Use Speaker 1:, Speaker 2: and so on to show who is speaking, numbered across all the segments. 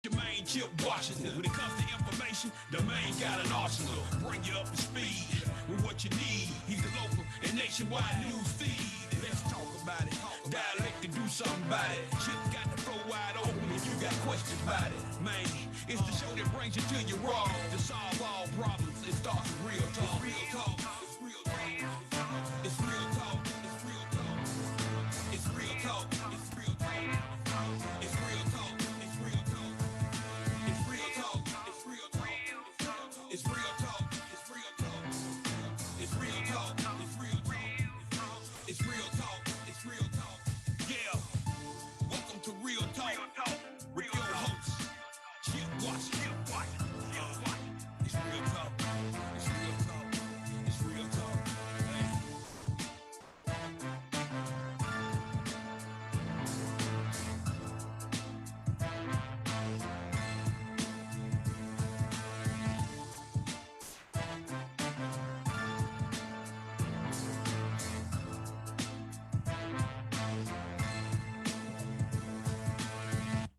Speaker 1: the main Chip Washington. When it comes to information, the main got an arsenal. Bring you up to speed with what you need. He's the local and nationwide news feed. Let's talk about it. Dialect to do something about it. Chip got the floor wide open when you got questions about it. Man, it's the show that brings you to your raw. To solve all problems, it starts with real talk. Real talk. It's real talk. It's real talk. It's real talk. It's real talk. It's real talk. It's real talk. It's real talk. It's real talk. It's real talk. It's real talk. It's real talk. It's real talk. It's real talk. It's real talk. Yeah. Welcome to Real Talk. With your host, Chip Washington. It's real talk. It's real talk. It's real talk.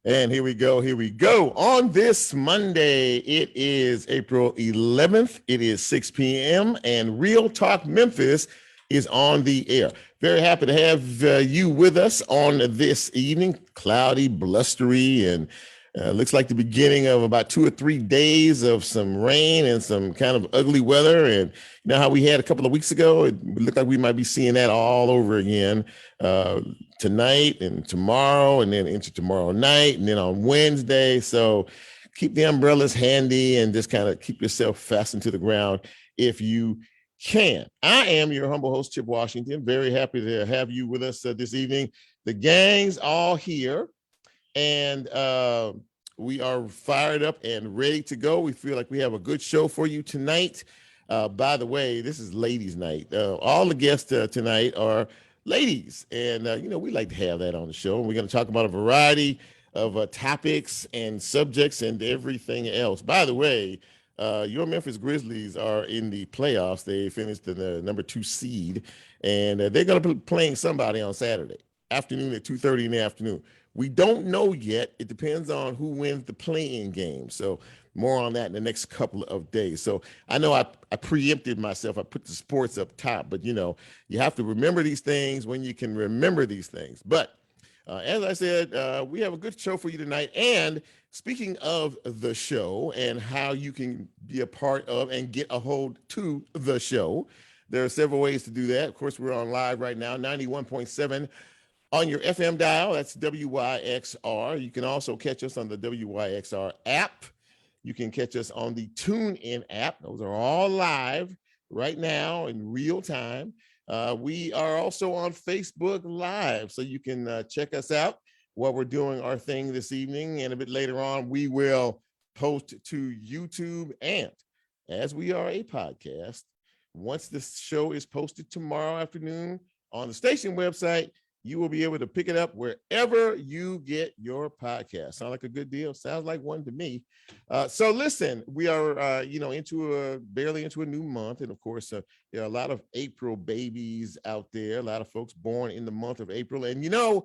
Speaker 2: And here we go. Here we go. On this Monday, it is April 11th. It is 6 p.m. and Real Talk Memphis is on the air. Very happy to have you with us on this evening. Cloudy, blustery, and looks like the beginning of about 2 or 3 days of some rain and some kind of ugly weather. And you know how we had a couple of weeks ago? It looked like we might be seeing that all over again tonight and tomorrow, and then into tomorrow night, and then on Wednesday. So keep the umbrellas handy and just kind of keep yourself fastened to the ground if you can. I am your humble host, Chip Washington. Very happy to have you with us this evening. The gang's all here. And we are fired up and ready to go. We feel like we have a good show for you tonight. By the way, this is ladies' night. All the guests tonight are ladies. And, we like to have that on the show. And we're going to talk about a variety of topics and subjects and everything else. By the way, your Memphis Grizzlies are in the playoffs. They finished in the number 2 seed. And they're going to be playing somebody on Saturday afternoon at 2:30 in the afternoon. We don't know yet. It depends on who wins the play-in game. So more on that in the next couple of days. So I know I preempted myself. I put the sports up top, but you have to remember these things when you can remember these things. But as I said, we have a good show for you tonight. And speaking of the show and how you can be a part of and get a hold to the show, there are several ways to do that. Of course, we're on live right now, 91.7 on your FM dial. That's WYXR. You can also catch us on the WYXR app. You can catch us on the TuneIn app. Those are all live right now in real time. We are also on Facebook Live, so you can check us out while we're doing our thing this evening. And a bit later on, we will post to YouTube. And as we are a podcast, once this show is posted tomorrow afternoon on the station website, you will be able to pick it up wherever you get your podcast. Sound like a good deal? Sounds like one to me. So listen, we are, barely into a new month. And of course, there are a lot of April babies out there, a lot of folks born in the month of April. And,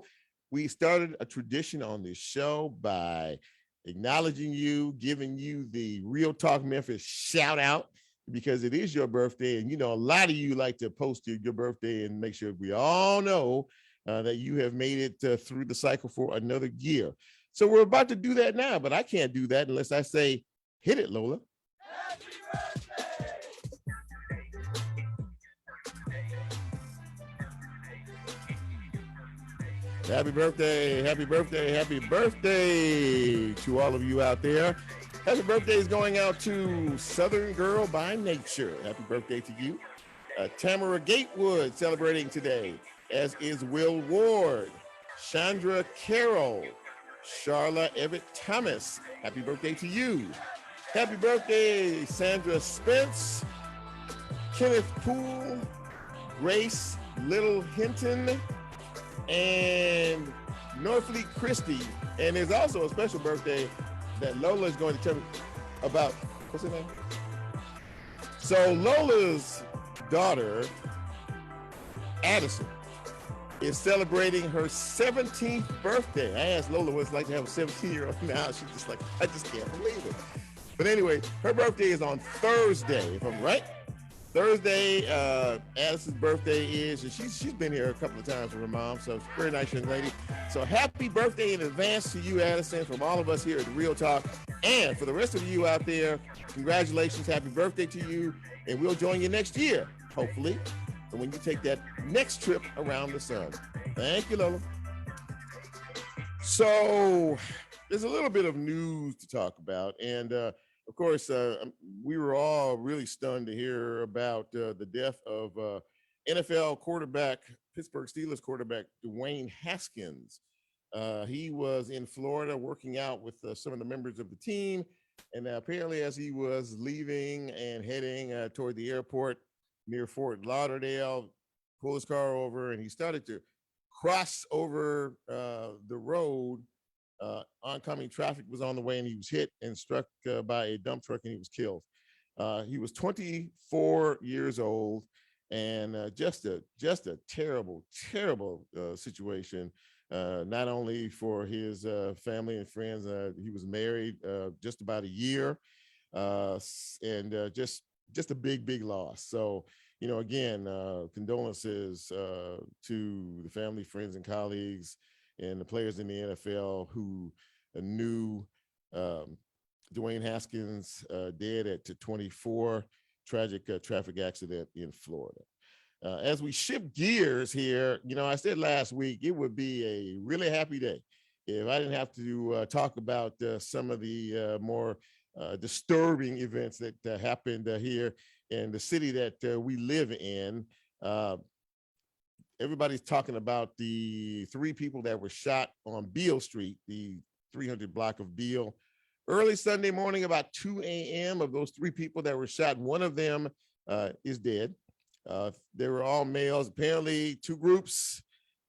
Speaker 2: we started a tradition on this show by acknowledging you, giving you the Real Talk Memphis shout out, because it is your birthday. And, a lot of you like to post your birthday and make sure we all know that you have made it through the cycle for another year. So we're about to do that now, but I can't do that unless I say, hit it, Lola.
Speaker 3: Happy birthday!
Speaker 2: Happy birthday, happy birthday, happy birthday to all of you out there. Happy birthday is going out to Southern Girl by Nature. Happy birthday to you. Tamara Gatewood celebrating today, as is Will Ward, Chandra Carroll, Charla Everett Thomas. Happy birthday to you. Happy birthday, Sandra Spence, Kenneth Poole, Grace Little Hinton, and Norfleet Christie. And there's also a special birthday that Lola is going to tell me about. What's her name? So Lola's daughter, Addison, is celebrating her 17th birthday. I asked Lola what it's like to have a 17-year-old now. She's just like, I just can't believe it. But anyway, her birthday is on Thursday, if I'm right. Thursday, Addison's birthday is, and she's been here a couple of times with her mom, so it's a very nice young lady. So happy birthday in advance to you, Addison, from all of us here at Real Talk. And for the rest of you out there, congratulations, happy birthday to you, and we'll join you next year, hopefully, and when you take that next trip around the sun. Thank you, Lola. So there's a little bit of news to talk about, and of course, we were all really stunned to hear about the death of NFL quarterback, Pittsburgh Steelers quarterback, Dwayne Haskins. He was in Florida working out with some of the members of the team. And apparently as he was leaving and heading toward the airport near Fort Lauderdale, pulled his car over and he started to cross over the road. Oncoming traffic was on the way and he was hit and struck by a dump truck and he was killed. He was 24 years old and just a terrible situation. Not only for his family and friends, he was married just about a year and just a big loss. So, you know, again, condolences to the family, friends and colleagues and the players in the NFL who knew Dwayne Haskins dead at 24, tragic traffic accident in Florida. As we shift gears here, you know, I said last week it would be a really happy day if I didn't have to talk about some of the more disturbing events that happened here in the city that we live in. Everybody's talking about the 3 people that were shot on Beale Street, the 300 block of Beale. Early Sunday morning, about 2 a.m. of those 3 people that were shot, one of them is dead. They were all males. Apparently 2 groups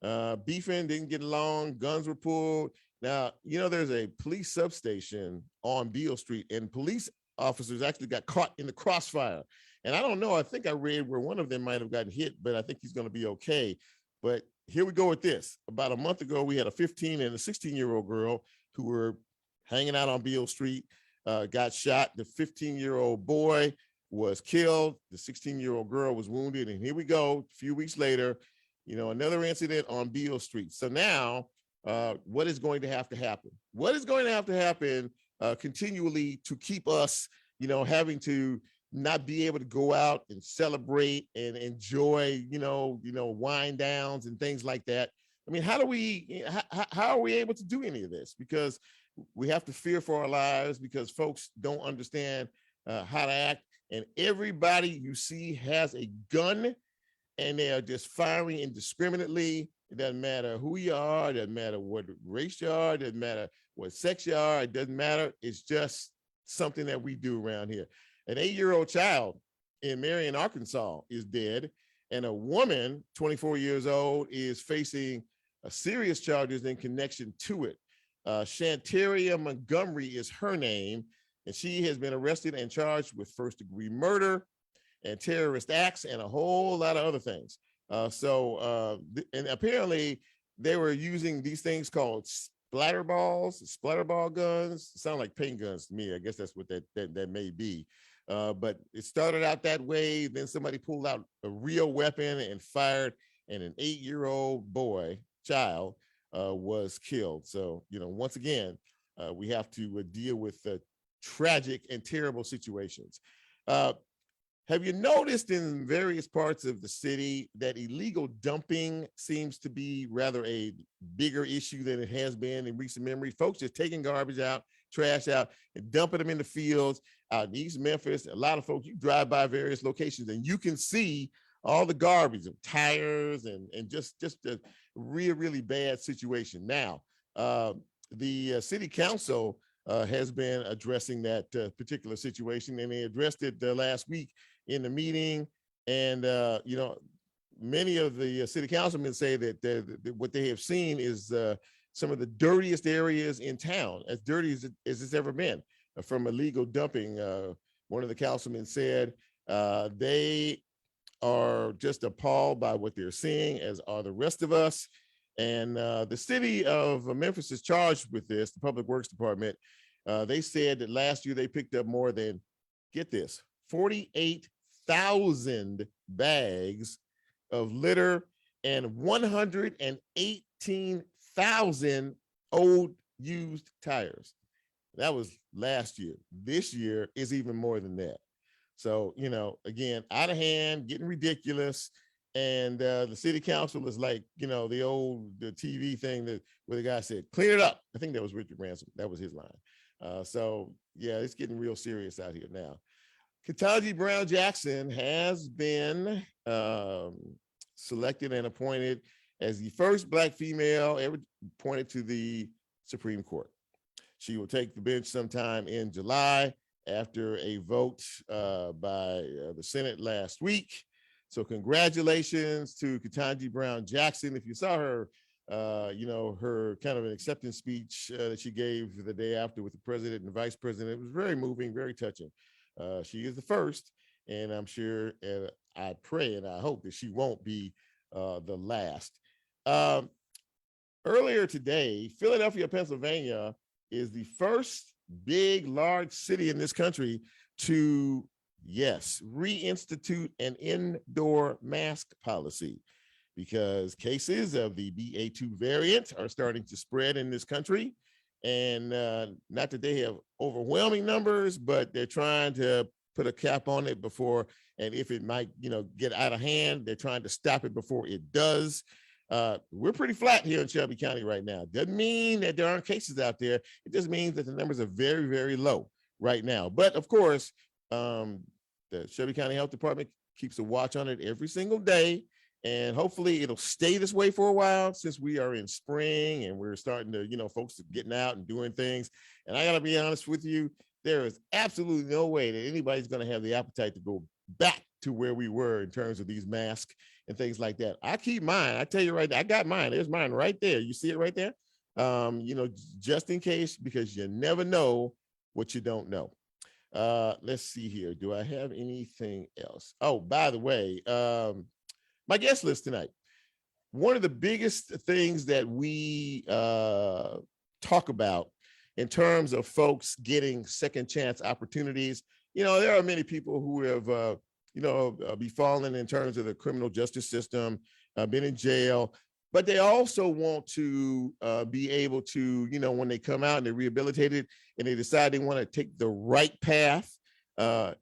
Speaker 2: beefing, didn't get along, guns were pulled. Now, you know, there's a police substation on Beale Street and police officers actually got caught in the crossfire. And I don't know, I think I read where one of them might have gotten hit, but I think he's going to be okay. But here we go with this. About a month ago, we had a 15 and a 16-year-old girl who were hanging out on Beale Street, got shot. The 15-year-old boy was killed. The 16-year-old girl was wounded. And here we go, a few weeks later, you know, another incident on Beale Street. So now what is going to have to happen? What is going to have to happen continually to keep us, you know, having to not be able to go out and celebrate and enjoy, you know, wind downs and things like that? I mean, how are we able to do any of this? Because we have to fear for our lives because folks don't understand how to act. And everybody you see has a gun and they are just firing indiscriminately. It doesn't matter who you are. It doesn't matter what race you are. It doesn't matter what sex you are. It doesn't matter. It's just something that we do around here. An 8-year-old child in Marion, Arkansas is dead. And a woman, 24 years old, is facing serious charges in connection to it. Shantaria Montgomery is her name. And she has been arrested and charged with first-degree murder and terrorist acts and a whole lot of other things. And apparently they were using these things called splatter ball guns. Sound like paint guns to me. I guess that's what that may be. But it started out that way. Then somebody pulled out a real weapon and fired, and an 8-year-old child was killed. So, you know, once again, we have to deal with tragic and terrible situations. Have you noticed in various parts of the city that illegal dumping seems to be rather a bigger issue than it has been in recent memory? Folks just taking garbage out, trash out, and dumping them in the fields out in East Memphis. A lot of folks, you drive by various locations and you can see all the garbage of tires and just a really bad situation. Now, the city council has been addressing that particular situation, and they addressed it last week in the meeting. And, you know, many of the city councilmen say that what they have seen is some of the dirtiest areas in town, as dirty as it's ever been from illegal dumping. One of the councilmen said they are just appalled by what they're seeing, as are the rest of us. And the city of Memphis is charged with this, the Public Works Department. They said that last year they picked up more than, get this, 48,000 bags of litter and 118,000 old used tires. That was last year. This year is even more than that. So, you know, again, out of hand, getting ridiculous. And the city council is like, you know, the TV thing that where the guy said, clean it up. I think that was Richard Ransom. That was his line. So, yeah, it's getting real serious out here now. Kataji Brown Jackson has been selected and appointed as the first Black female ever appointed to the Supreme Court. She will take the bench sometime in July after a vote by the Senate last week. So congratulations to Kataji Brown Jackson. If you saw her, you know, her kind of an acceptance speech that she gave the day after with the president and vice president, it was very moving, very touching. She is the first, and I'm sure, and I pray and I hope that she won't be the last. Earlier today, Philadelphia, Pennsylvania is the first big, large city in this country to, yes, reinstitute an indoor mask policy, because cases of the BA2 variant are starting to spread in this country. And not that they have overwhelming numbers, but they're trying to put a cap on it before, and if it might, you know, get out of hand, they're trying to stop it before it does. We're pretty flat here in Shelby County right now. Doesn't mean that there aren't cases out there. It just means that the numbers are very, very low right now. But of course, the Shelby County Health Department keeps a watch on it every single day. And hopefully it'll stay this way for a while, since we are in spring and we're starting to, you know, folks are getting out and doing things. And I got to be honest with you, there is absolutely no way that anybody's going to have the appetite to go back to where we were in terms of these masks and things like that. I keep mine. I tell you right now, I got mine. There's mine right there. You see it right there? You know, just in case, because you never know what you don't know. Let's see here. Do I have anything else? Oh, by the way, my guest list tonight. One of the biggest things that we talk about in terms of folks getting second chance opportunities, you know, there are many people who have, you know, befallen in terms of the criminal justice system, been in jail, but they also want to be able to, you know, when they come out and they're rehabilitated and they decide they want to take the right path,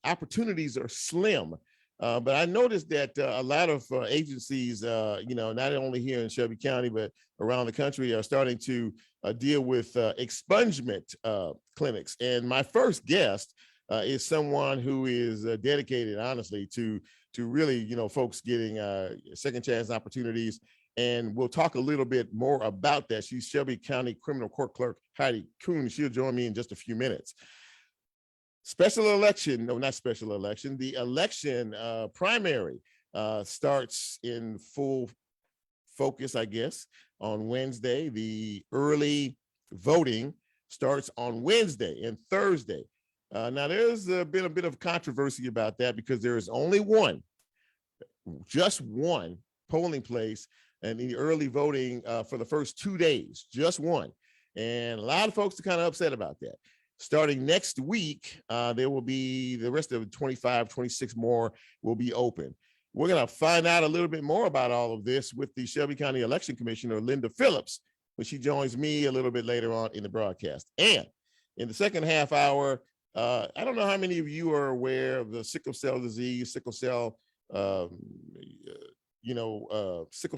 Speaker 2: opportunities are slim. But I noticed that a lot of agencies, you know, not only here in Shelby County, but around the country, are starting to deal with expungement clinics. And my first guest is someone who is dedicated, honestly, to really, you know, folks getting second chance opportunities. And we'll talk a little bit more about that. She's Shelby County Criminal Court Clerk Heidi Kuhn. She'll join me in just a few minutes. Special election, no, not special election. The election primary starts in full focus, I guess, on Wednesday. The early voting starts on Wednesday and Thursday. Now, there's been a bit of controversy about that, because there is only one, just one polling place in the early voting for the first 2 days, just one. And a lot of folks are kind of upset about that. Starting next week, there will be the rest of 25, 26 more will be open. We're going to find out a little bit more about all of this with the Shelby County Election Commissioner, Linda Phillips, when she joins me a little bit later on in the broadcast. And in the second half hour, I don't know how many of you are aware of the sickle cell disease, sickle cell, sickle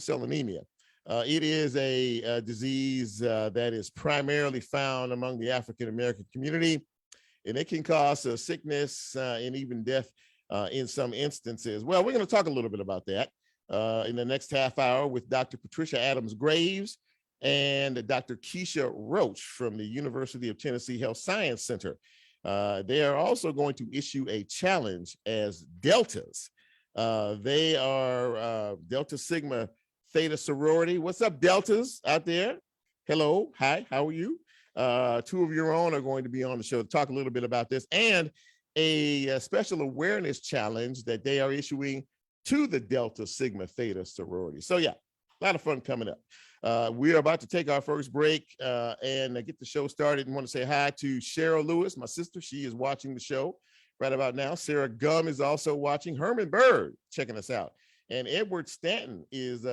Speaker 2: cell anemia. It is a disease that is primarily found among the African-American community, and it can cause sickness and even death in some instances. Well, we're going to talk a little bit about that in the next half hour with Dr. Patricia Adams-Graves and Dr. Keisha Roach from the University of Tennessee Health Science Center. They are also going to issue a challenge as Deltas. They are Delta Sigma Theta sorority. What's up, Deltas out there? Hello, hi, how are you? Two of your own are going to be on the show to talk a little bit about this, and a special awareness challenge that they are issuing to the Delta Sigma Theta sorority. So yeah, a lot of fun coming up. We are about to take our first break and get the show started. And want to say hi to Cheryl Lewis, my sister. She is watching the show right about now. Sarah Gum is also watching. Herman Bird checking us out. And Edward Stanton is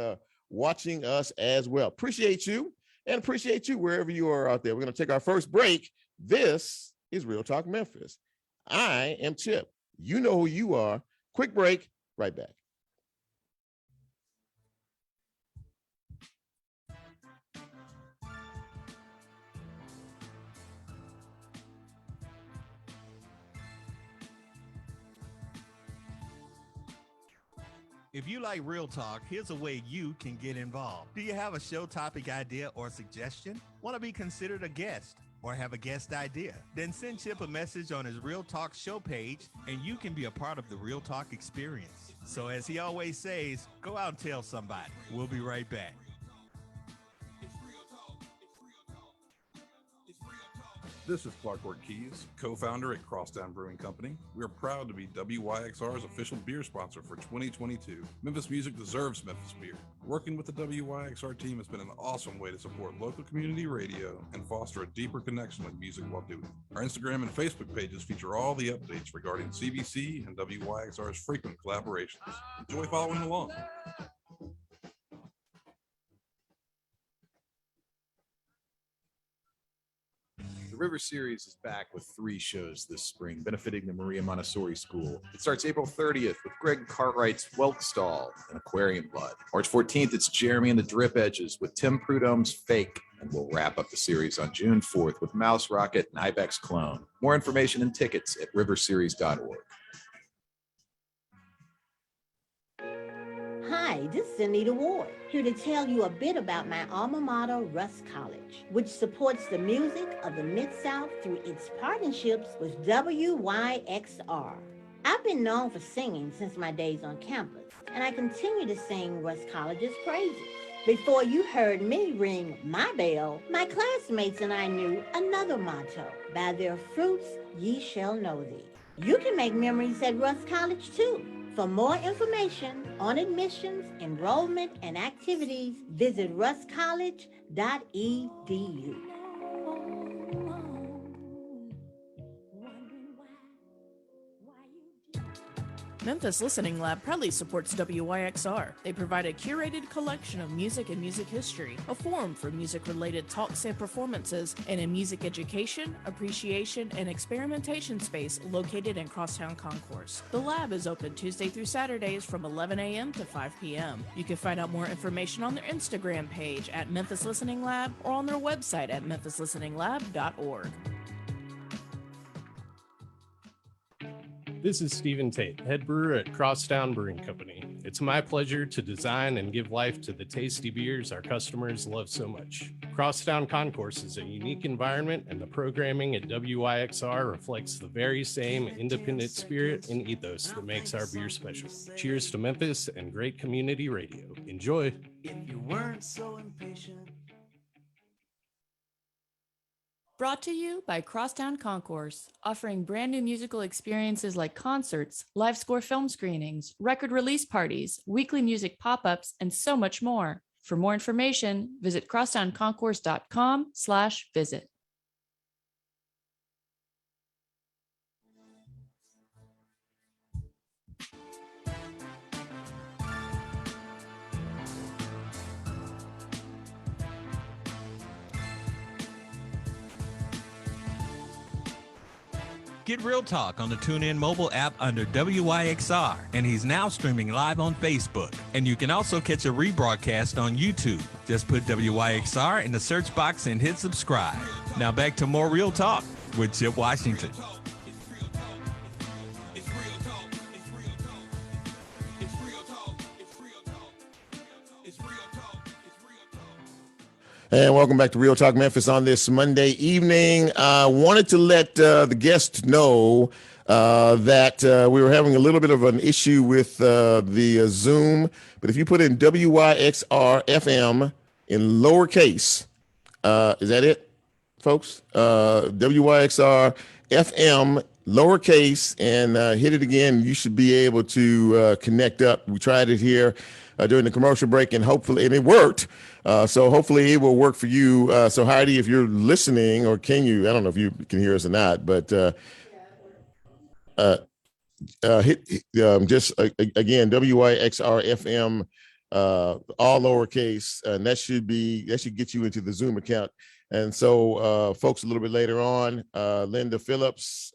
Speaker 2: watching us as well. Appreciate you and appreciate you wherever you are out there. We're going to take our first break. This is Real Talk Memphis. I am Chip. You know who you are. Quick break, right back.
Speaker 4: If you like Real Talk, here's a way you can get involved. Do you have a show topic idea or suggestion? Want to be considered a guest or have a guest idea? Then send Chip a message on his Real Talk show page and you can be a part of the Real Talk experience. So as he always says, go out and tell somebody. We'll be right back.
Speaker 5: This is Clark Ortiz, co-founder at Crosstown Brewing Company. We are proud to be WYXR's official beer sponsor for 2022. Memphis music deserves Memphis beer. Working with the WYXR team has been an awesome way to support local community radio and foster a deeper connection with music while doing it. Our Instagram and Facebook pages feature all the updates regarding CBC and WYXR's frequent collaborations. Enjoy following along.
Speaker 6: The River Series is back with 3 shows this spring, benefiting the Maria Montessori School. It starts April 30th with Greg Cartwright's Whelk Stall and Aquarium Blood. March 14th, it's Jeremy and the Drip Edges with Tim Prudhomme's Fake. And we'll wrap up the series on June 4th with Mouse Rocket and Ibex Clone. More information and tickets at riverseries.org.
Speaker 7: Hi, this is Anita Ward, here to tell you a bit about my alma mater, Russ College, which supports the music of the Mid-South through its partnerships with WYXR. I've been known for singing since my days on campus, and I continue to sing Russ College's praises. Before you heard me ring my bell, my classmates and I knew another motto: by their fruits ye shall know thee. You can make memories at Russ College too. For more information on admissions, enrollment, and activities, visit russcollege.edu.
Speaker 8: Memphis Listening Lab proudly supports WYXR. They provide a curated collection of music and music history, a forum for music-related talks and performances, and a music education, appreciation, and experimentation space located in Crosstown Concourse. The lab is open Tuesday through Saturdays from 11 a.m. to 5 p.m. You can find out more information on their Instagram page at Memphis Listening Lab or on their website at memphislisteninglab.org.
Speaker 9: This is Stephen Tate, head brewer at Crosstown Brewing Company. It's my pleasure to design and give life to the tasty beers our customers love so much. Crosstown Concourse is a unique environment, and the programming at WYXR reflects the very same independent spirit and ethos that makes our beer special. Cheers to Memphis and great community radio. Enjoy.
Speaker 10: If you weren't so impatient.
Speaker 11: Brought to you by Crosstown Concourse, offering brand new musical experiences like concerts, live score film screenings, record release parties, weekly music pop-ups, and so much more. For more information, visit crosstownconcourse.com/visit.
Speaker 4: Get Real Talk on the TuneIn mobile app under WYXR, and he's now streaming live on Facebook. And you can also catch a rebroadcast on YouTube. Just put WYXR in the search box and hit subscribe. Now back to more Real Talk with Chip Washington.
Speaker 2: And welcome back to Real Talk Memphis on this Monday evening. I wanted to let the guests know that we were having a little bit of an issue with the Zoom. But if you put in WYXR FM in lowercase, is that it, folks? WYXR FM lowercase and hit it again. You should be able to connect up. We tried it here during the commercial break, and hopefully, and it worked. So hopefully it will work for you. So Heidi, if you're listening, or can you, I don't know if you can hear us or not, but hit just again, WYXR FM, all lowercase, and that should get you into the Zoom account. And so folks, a little bit later on, Linda Phillips,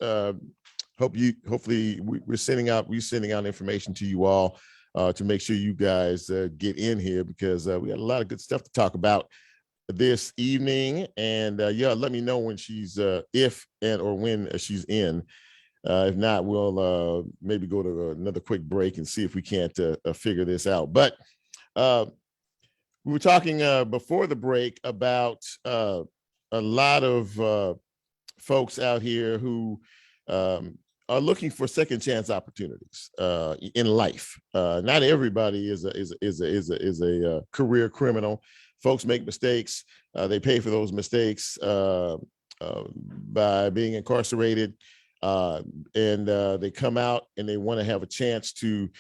Speaker 2: hopefully we're sending out information to you all to make sure you guys get in here, because we got a lot of good stuff to talk about this evening. And yeah, let me know when she's if and or when she's in. If not, we'll maybe go to another quick break and see if we can't figure this out. But we were talking before the break about a lot of folks out here who are looking for second chance opportunities in life. Not everybody is a career criminal. Folks make mistakes. They pay for those mistakes by being incarcerated. And they come out and they want to have a chance to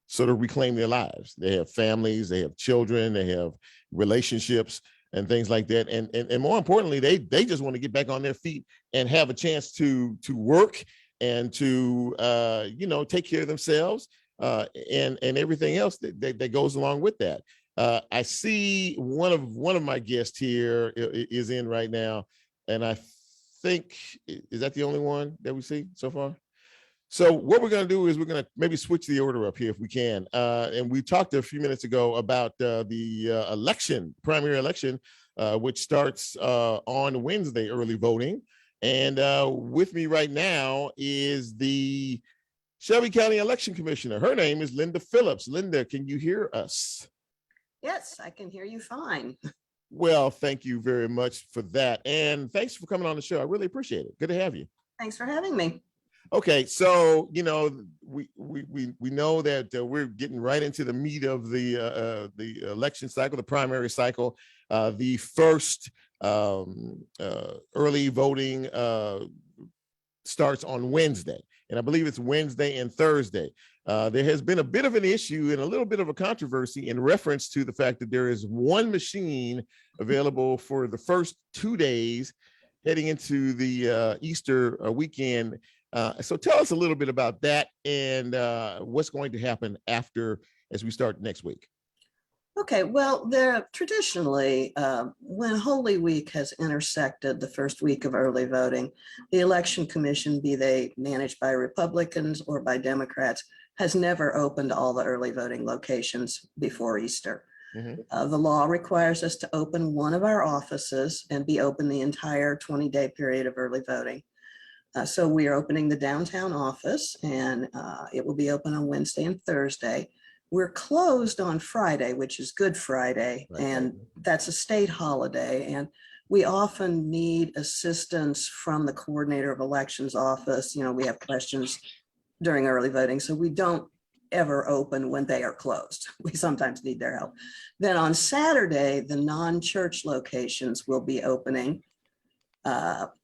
Speaker 2: sort of reclaim their lives. They have families, they have children, they have relationships and things like that. And more importantly, they just want to get back on their feet and have a chance to work and to take care of themselves and everything else that goes along with that. I see one of my guests here is in right now, and I think, is that the only one that we see so far? So what we're going to do is we're going to maybe switch the order up here if we can. And we talked a few minutes ago about the primary election, which starts on Wednesday, early voting. And with me right now is the Shelby County Election Commissioner. Her name is Linda Phillips. Linda, can you hear us?
Speaker 12: Yes, I can hear you fine.
Speaker 2: Well, thank you very much for that. And thanks for coming on the show. I really appreciate it. Good to have you.
Speaker 12: Thanks for having me.
Speaker 2: Okay, so we know that we're getting right into the meat of the election cycle, the primary cycle. The first early voting starts on Wednesday, and I believe it's Wednesday and Thursday. There has been a bit of an issue and a little bit of a controversy in reference to the fact that there is one machine available for the first 2 days heading into the Easter weekend. So tell us a little bit about that and what's going to happen after as we start next week.
Speaker 12: Okay, well, traditionally, when Holy Week has intersected the first week of early voting, the Election Commission, be they managed by Republicans or by Democrats, has never opened all the early voting locations before Easter. Mm-hmm. The law requires us to open one of our offices and be open the entire 20-day period of early voting. So we are opening the downtown office, and it will be open on Wednesday and Thursday. We're closed on Friday, which is Good Friday, right, and that's a state holiday. And we often need assistance from the coordinator of elections office. You know, we have questions during early voting, so we don't ever open when they are closed. We sometimes need their help. Then on Saturday, the non-church locations will be opening.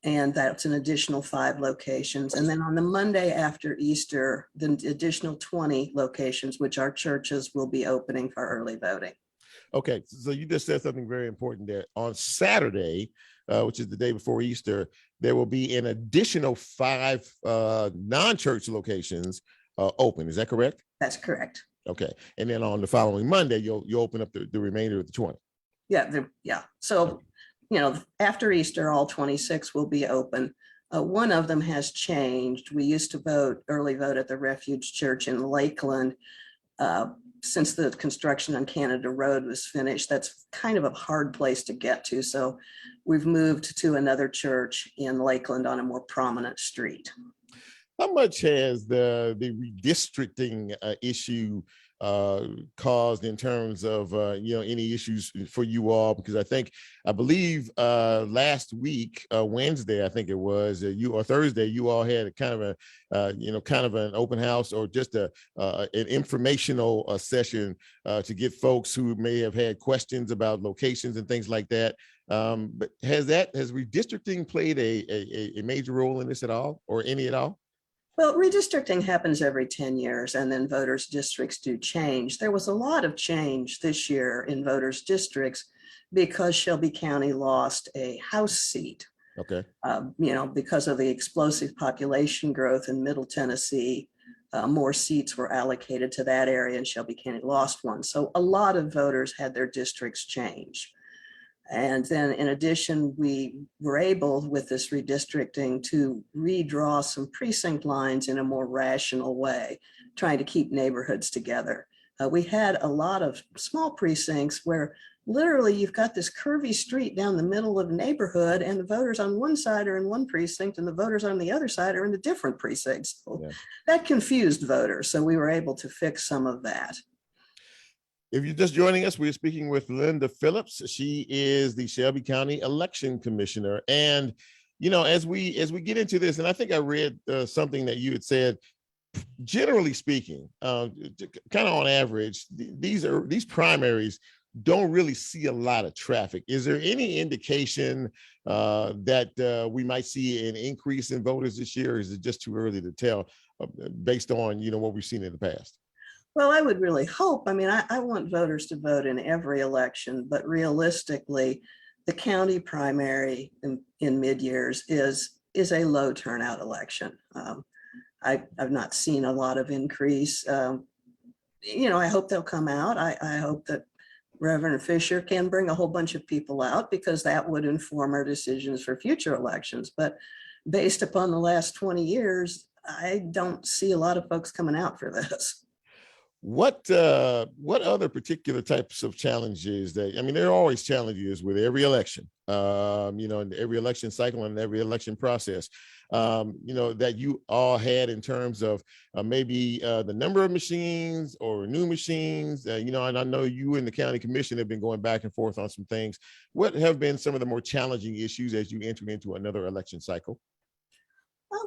Speaker 12: And that's an additional 5 locations. And then on the Monday after Easter, the additional 20 locations, which are churches, will be opening for early voting.
Speaker 2: Okay, so you just said something very important there. On Saturday, which is the day before Easter, there will be an additional 5 non-church locations open. Is that correct?
Speaker 12: That's correct.
Speaker 2: Okay, and then on the following Monday, you'll open up the remainder of the 20.
Speaker 12: Yeah. So, you know, after Easter, all 26 will be open. One of them has changed. We used to early vote at the Refuge Church in Lakeland. Since the construction on Canada Road was finished, that's kind of a hard place to get to. So we've moved to another church in Lakeland on a more prominent street.
Speaker 2: How much has the redistricting issue caused in terms of any issues for you all? Because I believe last week, Wednesday, I think it was, Thursday, you all had kind of an open house or just an informational session to get folks who may have had questions about locations and things like that But has redistricting played a major role in this at all, or any at all?
Speaker 12: Well, redistricting happens every 10 years, and then voters' districts do change. There was a lot of change this year in voters' districts because Shelby County lost a House seat.
Speaker 2: Okay.
Speaker 12: Because of the explosive population growth in Middle Tennessee, more seats were allocated to that area, and Shelby County lost one. So a lot of voters had their districts change. And then in addition, we were able with this redistricting to redraw some precinct lines in a more rational way, trying to keep neighborhoods together. We had a lot of small precincts where literally you've got this curvy street down the middle of a neighborhood, and the voters on one side are in one precinct and the voters on the other side are in the different precincts. So that confused voters. So we were able to fix some of that.
Speaker 2: If you're just joining us, we're speaking with Linda Phillips. She is the Shelby County Election Commissioner. And, as we get into this, and I think I read something that you had said, generally speaking, kind of on average, these primaries don't really see a lot of traffic. Is there any indication that we might see an increase in voters this year, or is it just too early to tell based on, what we've seen in the past?
Speaker 12: Well, I would really hope. I mean, I want voters to vote in every election, but realistically, the county primary in mid-years is a low turnout election. I've not seen a lot of increase. I hope they'll come out. I hope that Reverend Fisher can bring a whole bunch of people out, because that would inform our decisions for future elections. But based upon the last 20 years, I don't see a lot of folks coming out for this.
Speaker 2: What other particular types of challenges there are always challenges with every election, in every election cycle and every election process, that you all had in terms of maybe the number of machines or new machines, and I know you and the county commission have been going back and forth on some things. What have been some of the more challenging issues as you enter into another election cycle?
Speaker 12: Well,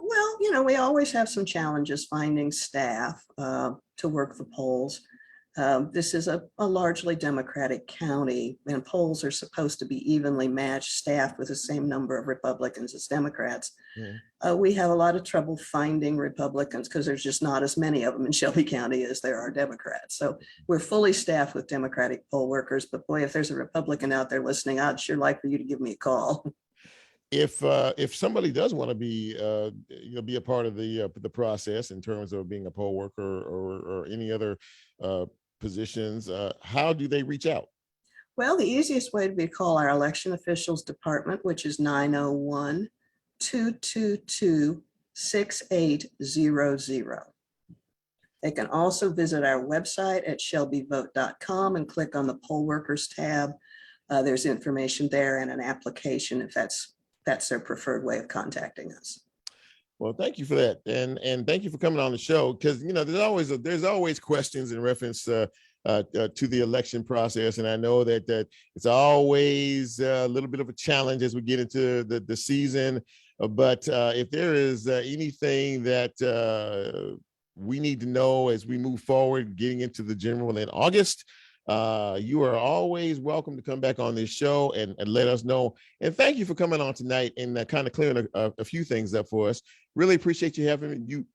Speaker 12: we always have some challenges finding staff to work the polls. This is a largely Democratic county, and polls are supposed to be evenly matched, staffed with the same number of Republicans as Democrats. We have a lot of trouble finding Republicans because there's just not as many of them in Shelby County as there are Democrats. So we're fully staffed with Democratic poll workers, but boy, if there's a Republican out there listening, I'd sure like for you to give me a call.
Speaker 2: If somebody does want to be a part of the process in terms of being a poll worker or any other positions, how do they reach out?
Speaker 12: Well, the easiest way would be to call our election officials department, which is 901-222-6800. They can also visit our website at shelbyvote.com and click on the poll workers tab. There's information there and an application if that's their preferred way of contacting us.
Speaker 2: Well, thank you for that, and thank you for coming on the show, because there's always questions in reference to the election process, and I know that it's always a little bit of a challenge as we get into the season. But if there is anything that we need to know as we move forward, getting into the general in August, you are always welcome to come back on this show and let us know. And thank you for coming on tonight and kind of clearing a few things up for us. Really appreciate having you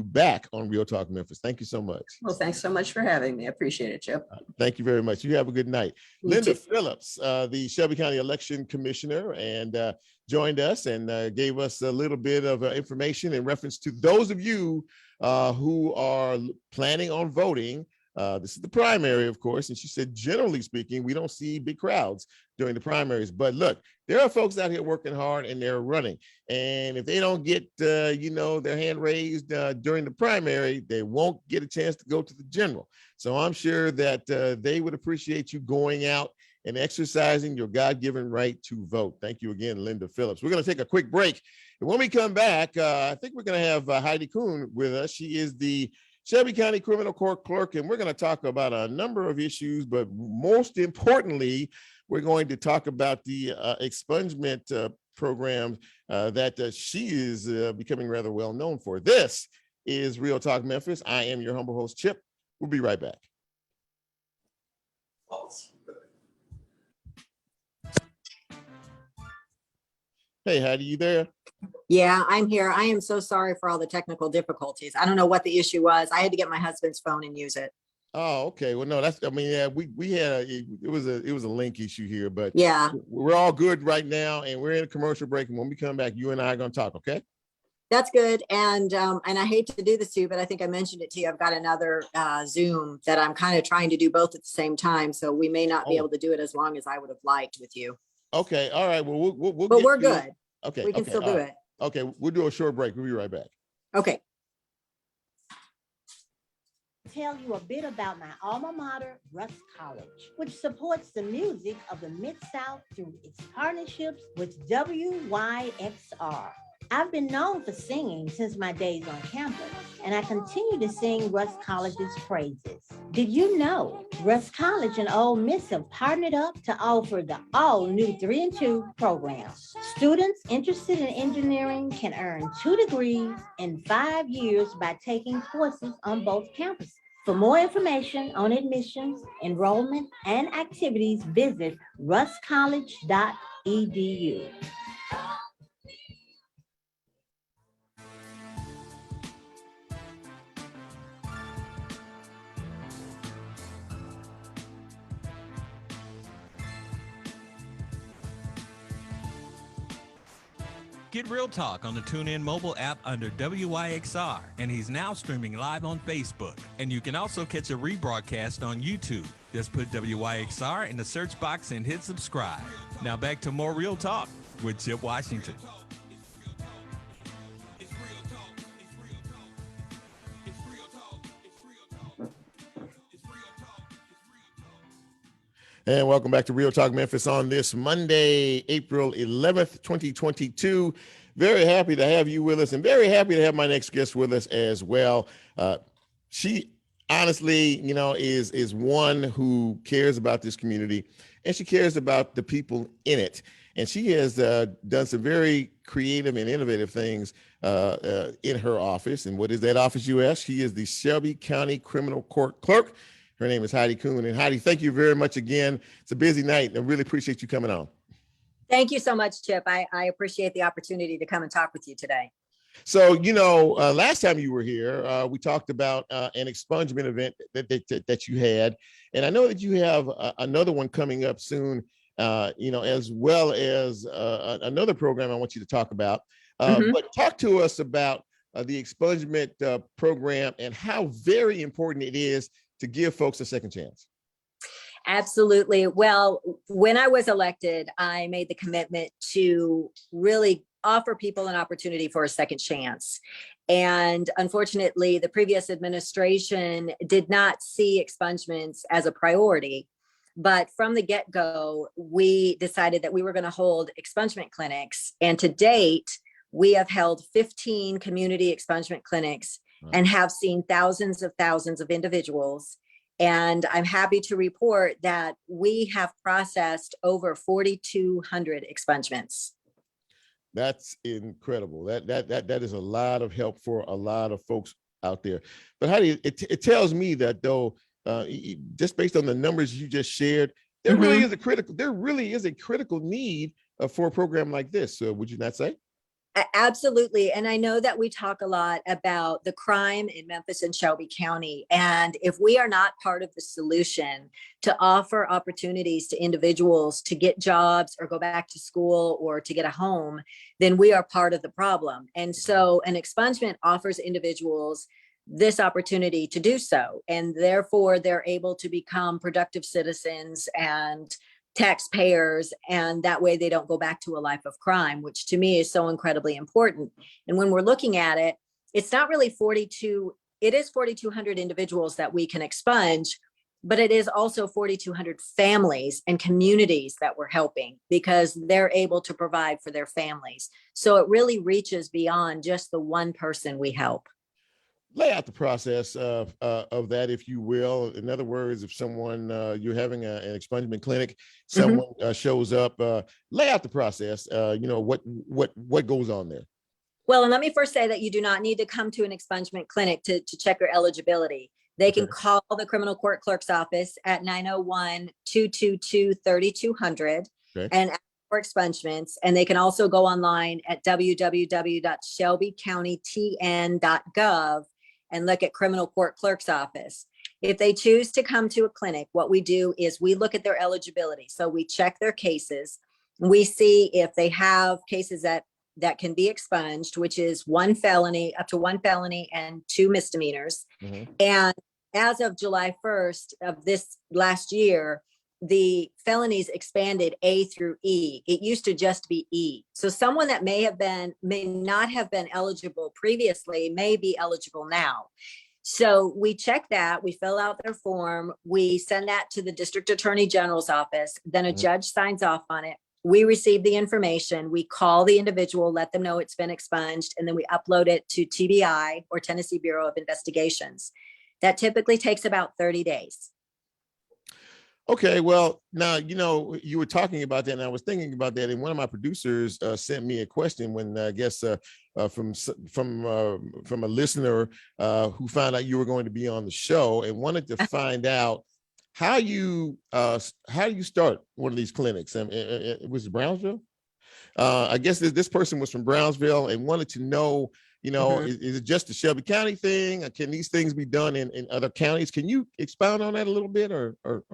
Speaker 2: back on Real Talk Memphis. Thank you so much.
Speaker 12: Well, thanks so much for having me. I appreciate it, Chip.
Speaker 2: Thank you very much. You have a good night.
Speaker 12: You
Speaker 2: Linda
Speaker 12: too.
Speaker 2: Phillips, the Shelby County Election Commissioner, and joined us and gave us a little bit of information in reference to those of you who are planning on voting. This is the primary, of course, and she said, generally speaking, we don't see big crowds during the primaries. But look, there are folks out here working hard and they're running. And if they don't get, their hand raised during the primary, they won't get a chance to go to the general. So I'm sure that they would appreciate you going out and exercising your God-given right to vote. Thank you again, Linda Phillips. We're going to take a quick break. And when we come back, I think we're going to have Heidi Kuhn with us. She is the Shelby County Criminal Court Clerk, and we're going to talk about a number of issues, but most importantly, we're going to talk about the expungement program that she is becoming rather well known for. This is Real Talk Memphis. I am your humble host, Chip. We'll be right back. Hey, Heidi, you there?
Speaker 13: Yeah, I'm here. I am so sorry for all the technical difficulties. I don't know what the issue was. I had to get my husband's phone and use it.
Speaker 2: Oh, okay. Well, no, that's, I mean, yeah, we had it was a link issue here, but
Speaker 13: Yeah,
Speaker 2: we're all good right now, and we're in a commercial break. And when we come back, you and I are going to talk. Okay.
Speaker 13: that's good. And I hate to do this to you, but I think I mentioned it to you. I've got another Zoom that I'm kind of trying to do both at the same time. So we may not be able to do it as long as I would have liked with you.
Speaker 2: Okay. All right. Well, we'll
Speaker 13: But
Speaker 2: get
Speaker 13: we're
Speaker 2: to
Speaker 13: good.
Speaker 2: Okay.
Speaker 13: We can
Speaker 2: okay,
Speaker 13: still
Speaker 2: all
Speaker 13: do
Speaker 2: right.
Speaker 13: it.
Speaker 2: Okay. We'll do a short break. We'll be right back.
Speaker 13: Okay.
Speaker 7: Tell you a bit about my alma mater, Russ College, which supports the music of the Mid-South through its partnerships with WYXR. I've been known for singing since my days on campus, and I continue to sing Russ College's praises. Did you know Russ College and Ole Miss have partnered up to offer the all-new 3 and 2 program? Students interested in engineering can earn 2 degrees in 5 years by taking courses on both campuses. For more information on admissions, enrollment, and activities, visit russcollege.edu.
Speaker 4: Get Real Talk on the TuneIn mobile app under WYXR, and he's now streaming live on Facebook. And you can also catch a rebroadcast on YouTube. Just put WYXR in the search box and hit subscribe. Now back to more Real Talk with Chip Washington.
Speaker 2: And welcome back to Real Talk Memphis on this Monday, April 11th, 2022. Very happy to have you with us, and very happy to have my next guest with us as well. She honestly, is one who cares about this community, and she cares about the people in it. And she has done some very creative and innovative things in her office. And what is that office, you ask? She is the Shelby County Criminal Court Clerk. Her name is Heidi Kuhn. And Heidi, thank you very much again. It's a busy night. I really appreciate you coming on.
Speaker 13: Thank you so much, Chip. I appreciate the opportunity to come and talk with you today.
Speaker 2: So, last time you were here, we talked about an expungement event that you had. And I know that you have another one coming up soon, as well as another program I want you to talk about. But talk to us about the expungement program and how very important it is to give folks a second chance.
Speaker 13: Absolutely. Well, when I was elected, I made the commitment to really offer people an opportunity for a second chance. And unfortunately, the previous administration did not see expungements as a priority. But from the get-go, we decided that we were going to hold expungement clinics. And to date, we have held 15 community expungement clinics and have seen thousands of individuals. And I'm happy to report that we have processed over 4,200 expungements.
Speaker 2: That's incredible. That is a lot of help for a lot of folks out there. But Heidi, it tells me that though, just based on the numbers you just shared, there really is a critical need for a program like this. Would you not say?
Speaker 13: Absolutely. And I know that we talk a lot about the crime in Memphis and Shelby County. And if we are not part of the solution to offer opportunities to individuals to get jobs or go back to school or to get a home, then we are part of the problem. And so an expungement offers individuals this opportunity to do so. And therefore, they're able to become productive citizens and taxpayers, and that way they don't go back to a life of crime, which to me is so incredibly important. And when we're looking at it, it's not really 4,200 individuals that we can expunge, but it is also 4,200 families and communities that we're helping because they're able to provide for their families. So it really reaches beyond just the one person we help.
Speaker 2: Lay out the process of that, if you will. In other words, if someone you're having an expungement clinic, someone shows up, lay out the process. What goes on there.
Speaker 13: Well, and let me first say that you do not need to come to an expungement clinic to check your eligibility. They can call the criminal court clerk's office at 901-222-3200 and ask for expungements, and they can also go online at www.shelbycountytn.gov and look at criminal court clerk's office. If they choose to come to a clinic, what we do is we look at their eligibility. So we check their cases. We see if they have cases that can be expunged, which is one felony, up to one felony and 2 misdemeanors.
Speaker 2: Mm-hmm.
Speaker 13: And as of July 1st of this last year, the felonies expanded A through E. It used to just be E. So someone that may not have been eligible previously may be eligible now. So we check that, we fill out their form, we send that to the district attorney general's office, then a judge signs off on it. We receive the information, we call the individual, let them know it's been expunged, and then we upload it to TBI, or Tennessee Bureau of Investigations. That typically takes about 30 days.
Speaker 2: Okay, well, now, you were talking about that, and I was thinking about that, and one of my producers sent me a question when I guess from a listener who found out you were going to be on the show and wanted to find out how you start one of these clinics. Was it Brownsville? I guess this person was from Brownsville and wanted to know, is it just the Shelby County thing? Or can these things be done in other counties? Can you expound on that a little bit? Or
Speaker 13: Of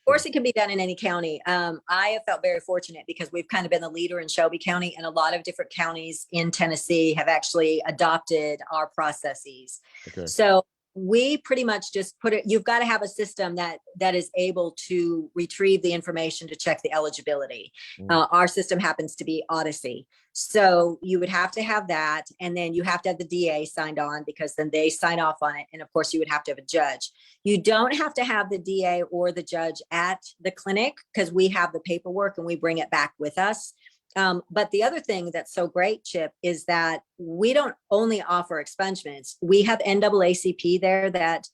Speaker 13: course, it can be done in any county. I have felt very fortunate because we've kind of been the leader in Shelby County, and a lot of different counties in Tennessee have actually adopted our processes.
Speaker 2: Okay.
Speaker 13: So we pretty much just you've got to have a system that is able to retrieve the information to check the eligibility. Our system happens to be Odyssey. So you would have to have that. And then you have to have the DA signed on, because then they sign off on it. And of course you would have to have a judge. You don't have to have the DA or the judge at the clinic, because we have the paperwork and we bring it back with us. But the other thing that's so great, Chip, is that we don't only offer expungements. We have NAACP there that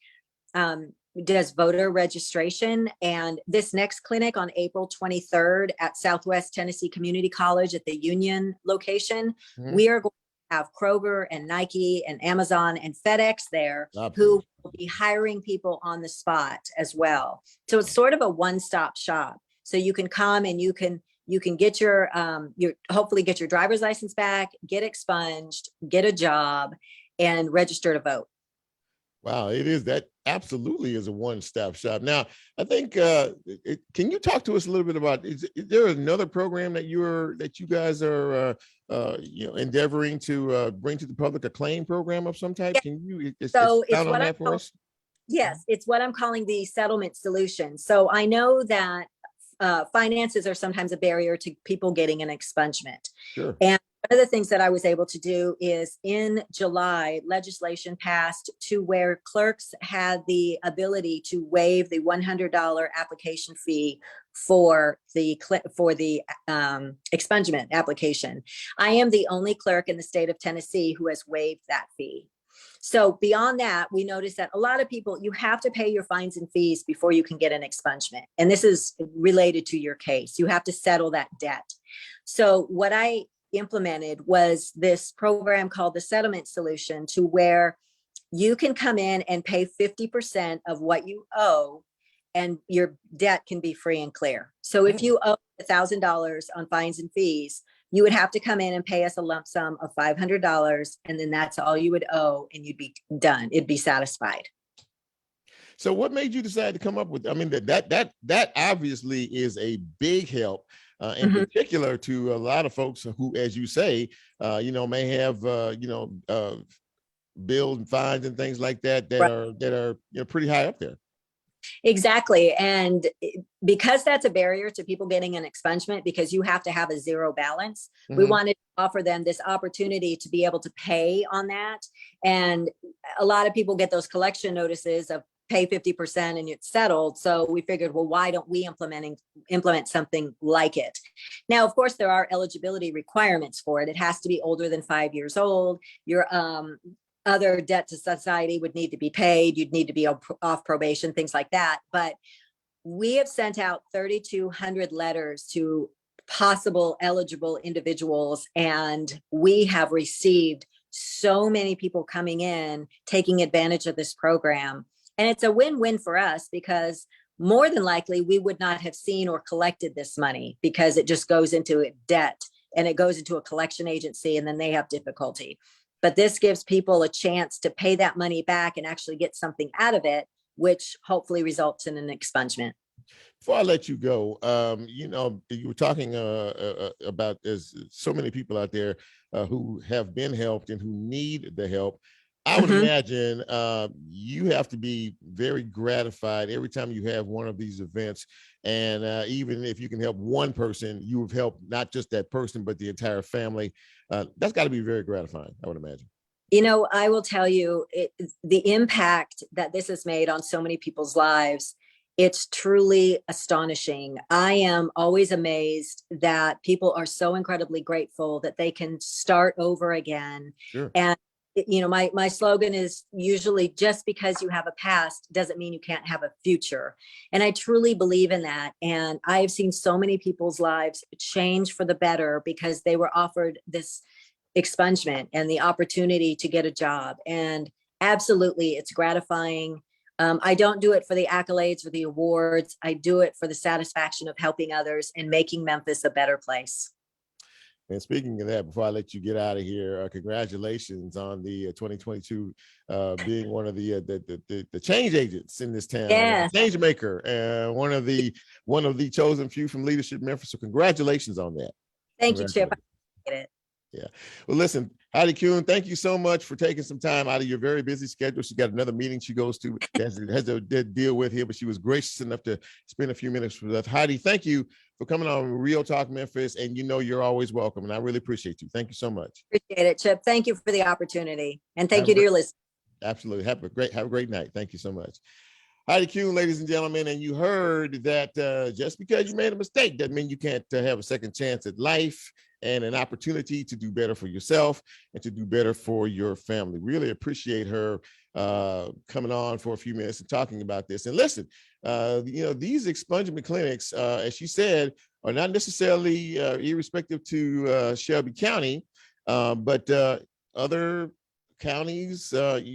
Speaker 13: does voter registration. And this next clinic on April 23rd at Southwest Tennessee Community College at the Union location, we are going to have Kroger and Nike and Amazon and FedEx there, who will be hiring people on the spot as well. So it's sort of a one-stop shop. So you can come and you can get your hopefully get your driver's license back, get expunged, get a job, and register to vote.
Speaker 2: Wow, that absolutely is a one-stop shop. Now, I think, can you talk to us a little bit about, is there another program that you guys are, endeavoring to bring to the public, a claim program of some type?
Speaker 13: Yeah.
Speaker 2: Can you
Speaker 13: So
Speaker 2: expound on that for us?
Speaker 13: Yes, it's what I'm calling the settlement solution. So I know that finances are sometimes a barrier to people getting an expungement.
Speaker 2: Sure.
Speaker 13: And one of the things that I was able to do is in July, legislation passed to where clerks had the ability to waive the $100 application fee for the expungement application. I am the only clerk in the state of Tennessee who has waived that fee. So beyond that, we noticed that a lot of people, you have to pay your fines and fees before you can get an expungement. And this is related to your case. You have to settle that debt. So what I implemented was this program called the settlement solution, to where you can come in and pay 50% of what you owe, and your debt can be free and clear. So if you owe $1,000 on fines and fees, you would have to come in and pay us a lump sum of $500, and then that's all you would owe, and you'd be done. It'd be satisfied.
Speaker 2: So what made you decide to come up with, I mean, that obviously is a big help, in particular to a lot of folks who, as you say, may have, bills and fines and things like that are pretty high up there.
Speaker 13: Exactly. And because that's a barrier to people getting an expungement, because you have to have a zero balance, we wanted to offer them this opportunity to be able to pay on that. And a lot of people get those collection notices of pay 50% and it's settled. So we figured, well, why don't we implement something like it? Now, of course, there are eligibility requirements for it. It has to be older than 5 years old. Your other debt to society would need to be paid. You'd need to be off probation, things like that. But we have sent out 3,200 letters to possible eligible individuals, and we have received so many people coming in, taking advantage of this program. And it's a win-win for us, because more than likely we would not have seen or collected this money because it just goes into debt and it goes into a collection agency and then they have difficulty. But this gives people a chance to pay that money back and actually get something out of it, which hopefully results in an expungement.
Speaker 2: Before I let you go, you were talking about there's so many people out there who have been helped and who need the help. I would imagine you have to be very gratified every time you have one of these events. And even if you can help one person, you have helped not just that person, but the entire family. That's got to be very gratifying, I would imagine.
Speaker 13: I will tell you the impact that this has made on so many people's lives. It's truly astonishing. I am always amazed that people are so incredibly grateful that they can start over again.
Speaker 2: Sure.
Speaker 13: And my slogan is usually just because you have a past doesn't mean you can't have a future. And I truly believe in that. And I've seen so many people's lives change for the better because they were offered this expungement and the opportunity to get a job. And absolutely, it's gratifying. I don't do it for the accolades or the awards. I do it for the satisfaction of helping others and making Memphis a better place.
Speaker 2: And speaking of that, before I let you get out of here, congratulations on the 2022 being one of the change agents in this town.
Speaker 13: Yeah,
Speaker 2: change maker, one of the chosen few from Leadership Memphis. So congratulations on that.
Speaker 13: Thank you, Chip. I appreciate it.
Speaker 2: Yeah. Well, listen, Heidi Kuhn, thank you so much for taking some time out of your very busy schedule. She got another meeting she goes to, has to deal with here, but she was gracious enough to spend a few minutes with us. Heidi, thank you for coming on Real Talk Memphis, and you're always welcome, and I really appreciate you. Thank you so much.
Speaker 13: Appreciate it, Chip. Thank you for the opportunity, and thank you to your listeners.
Speaker 2: Absolutely. Have a great night. Thank you so much. Heidi Kuhn, ladies and gentlemen, and you heard that just because you made a mistake doesn't mean you can't have a second chance at life and an opportunity to do better for yourself and to do better for your family. Really appreciate her coming on for a few minutes and talking about this. And listen, these expungement clinics, as she said, are not necessarily irrespective to Shelby County, but other counties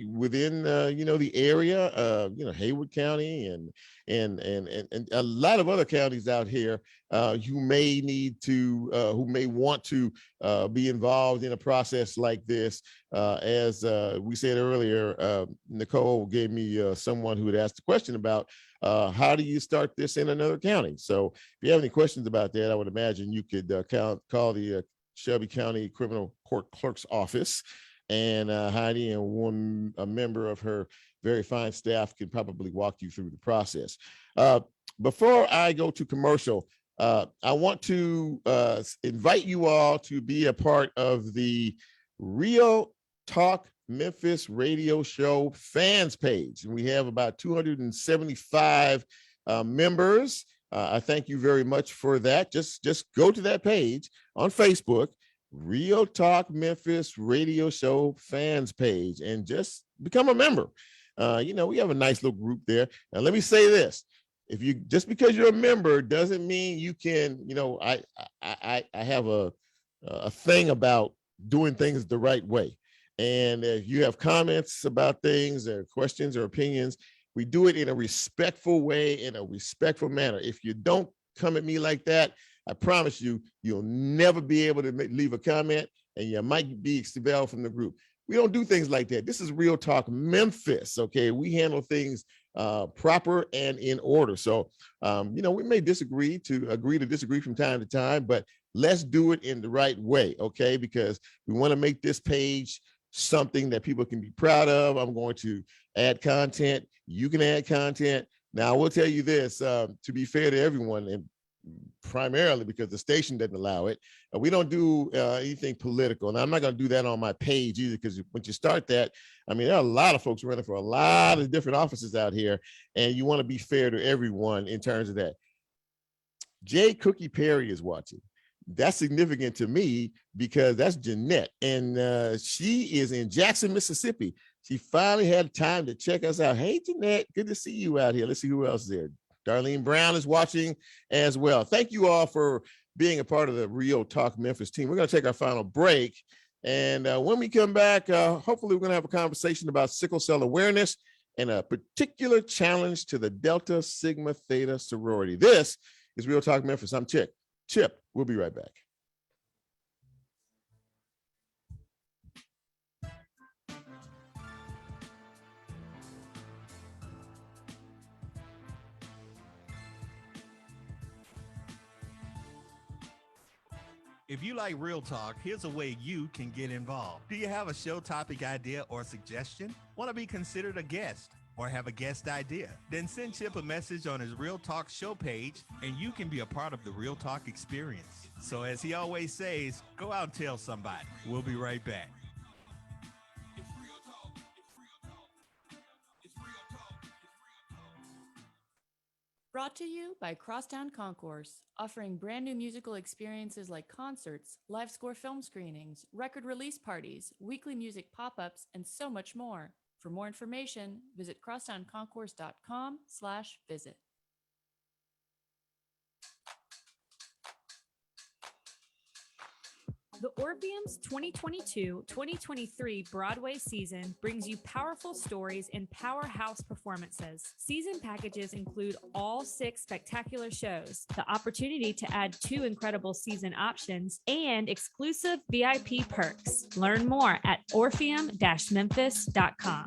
Speaker 2: within the area, Haywood County and a lot of other counties out here who may want to be involved in a process like this. As we said earlier, Nicole gave me someone who had asked a question about how do you start this in another county. So if you have any questions about that, I would imagine you could call the Shelby County Criminal Court Clerk's office. And Heidi and a member of her very fine staff can probably walk you through the process. Before I go to commercial, I want to invite you all to be a part of the Real Talk Memphis radio show fans page. And we have about 275 members. I thank you very much for that. Just go to that page on Facebook, Real Talk Memphis radio show fans page, and just become a member. We have a nice little group there. Now, let me say this. If you just because you're a member doesn't mean you can, I have a thing about doing things the right way. And if you have comments about things or questions or opinions, we do it in a respectful way, in a respectful manner. If you don't come at me like that, I promise you, you'll never be able to leave a comment and you might be expelled from the group. We don't do things like that. This is Real Talk Memphis, okay? We handle things proper and in order. So, we may agree to disagree from time to time, but let's do it in the right way, okay? Because we want to make this page something that people can be proud of. I'm going to add content. You can add content. Now, I will tell you this, to be fair to everyone, and primarily because the station doesn't allow it, we don't do anything political. And I'm not going to do that on my page either, because when you start that, there are a lot of folks running for a lot of different offices out here, and you want to be fair to everyone in terms of that. J. Cookie Perry is watching. That's significant to me because that's Jeanette, and she is in Jackson, Mississippi. She finally had time to check us out. Hey, Jeanette, good to see you out here. Let's see who else is there. Darlene Brown is watching as well. Thank you all for being a part of the Real Talk Memphis team. We're going to take our final break. And when we come back, hopefully we're going to have a conversation about sickle cell awareness and a particular challenge to the Delta Sigma Theta sorority. This is Real Talk Memphis. I'm Chip. We'll be right back.
Speaker 4: If you like real talk, here's a way you can get involved. Do you have a show topic idea or suggestion? Want to be considered a guest or have a guest idea? Then send Chip a message on his Real Talk show page and you can be a part of the Real Talk experience. So as he always says, go out and tell somebody. We'll be right back.
Speaker 11: Brought to you by Crosstown Concourse, offering brand new musical experiences like concerts, live score film screenings, record release parties, weekly music pop-ups, and so much more. For more information, visit crosstownconcourse.com/visit.
Speaker 14: The Orpheum's 2022-2023 Broadway season brings you powerful stories and powerhouse performances. Season packages include all 6 spectacular shows, the opportunity to add 2 incredible season options, and exclusive VIP perks. Learn more at orpheum-memphis.com.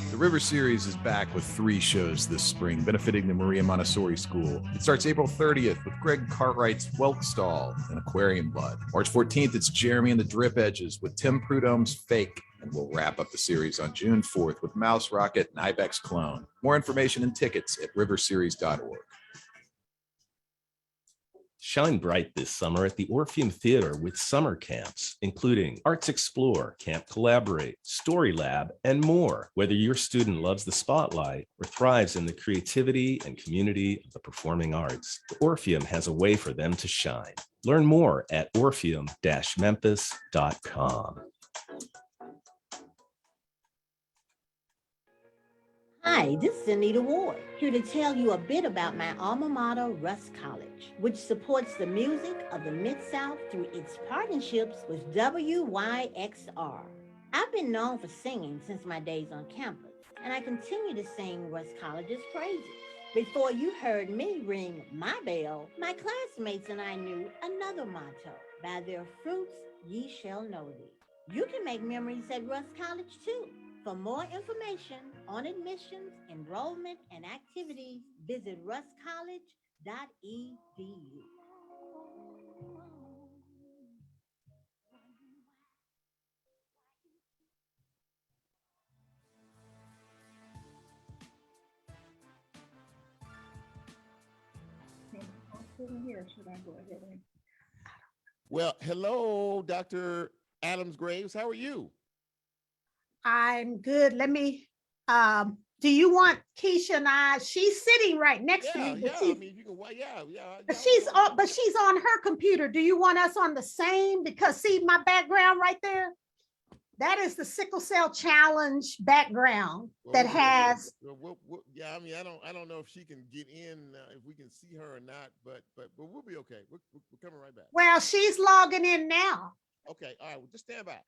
Speaker 6: The River Series is back with 3 shows this spring, benefiting the Maria Montessori School. It starts April 30th with Greg Cartwright's Whelk Stall and Aquarium Blood. March 14th, it's Jeremy and the Drip Edges with Tim Prudhomme's Fake. And we'll wrap up the series on June 4th with Mouse Rocket and Ibex Clone. More information and tickets at riverseries.org.
Speaker 15: Shine bright this summer at the Orpheum Theater with summer camps, including Arts Explore, Camp Collaborate, Story Lab, and more. Whether your student loves the spotlight or thrives in the creativity and community of the performing arts, the Orpheum has a way for them to shine. Learn more at orpheum-memphis.com.
Speaker 7: Hi, this is Anita Ward, here to tell you a bit about my alma mater, Russ College, which supports the music of the Mid-South through its partnerships with WYXR. I've been known for singing since my days on campus, and I continue to sing Russ College's praises. Before you heard me ring my bell, my classmates and I knew another motto: by their fruits ye shall know thee. You can make memories at Russ College too. For more information on admissions, enrollment, and activities, visit russcollege.edu.
Speaker 2: Well, hello, Dr. Adams-Graves. How are you?
Speaker 16: I'm good. Let me, do you want Keisha and I? She's sitting right next to me. But
Speaker 2: I mean, you can,
Speaker 16: but she's on her computer. Do you want us on the same? Because see my background right there? That is the Sickle Cell Challenge background that has.
Speaker 2: Yeah, I mean, I don't know if she can get in, if we can see her or not, but we'll be okay. We're coming right back.
Speaker 16: Well, she's logging in now.
Speaker 2: Okay, all right, well, just stand by.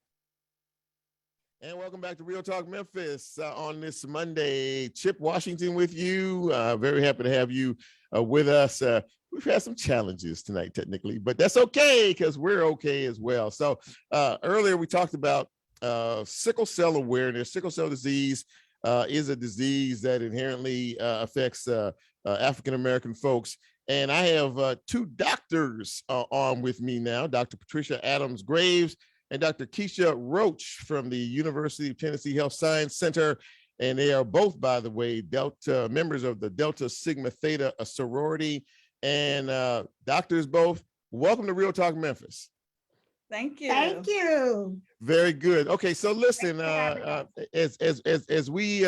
Speaker 2: And welcome back to Real Talk Memphis on this Monday. Chip Washington with you. Very happy to have you with us. We've had some challenges tonight, technically, but that's okay because we're okay as well. So earlier we talked about sickle cell awareness. Sickle cell disease is a disease that inherently affects African-American folks. And I have 2 doctors on with me now, Dr. Patricia Adams-Graves and Dr. Keisha Roach from the University of Tennessee Health Science Center. And they are both, by the way, members of the Delta Sigma Theta, a sorority. And doctors both, welcome to Real Talk Memphis.
Speaker 16: Thank you. Thank you.
Speaker 2: Very good. Okay, so listen, as we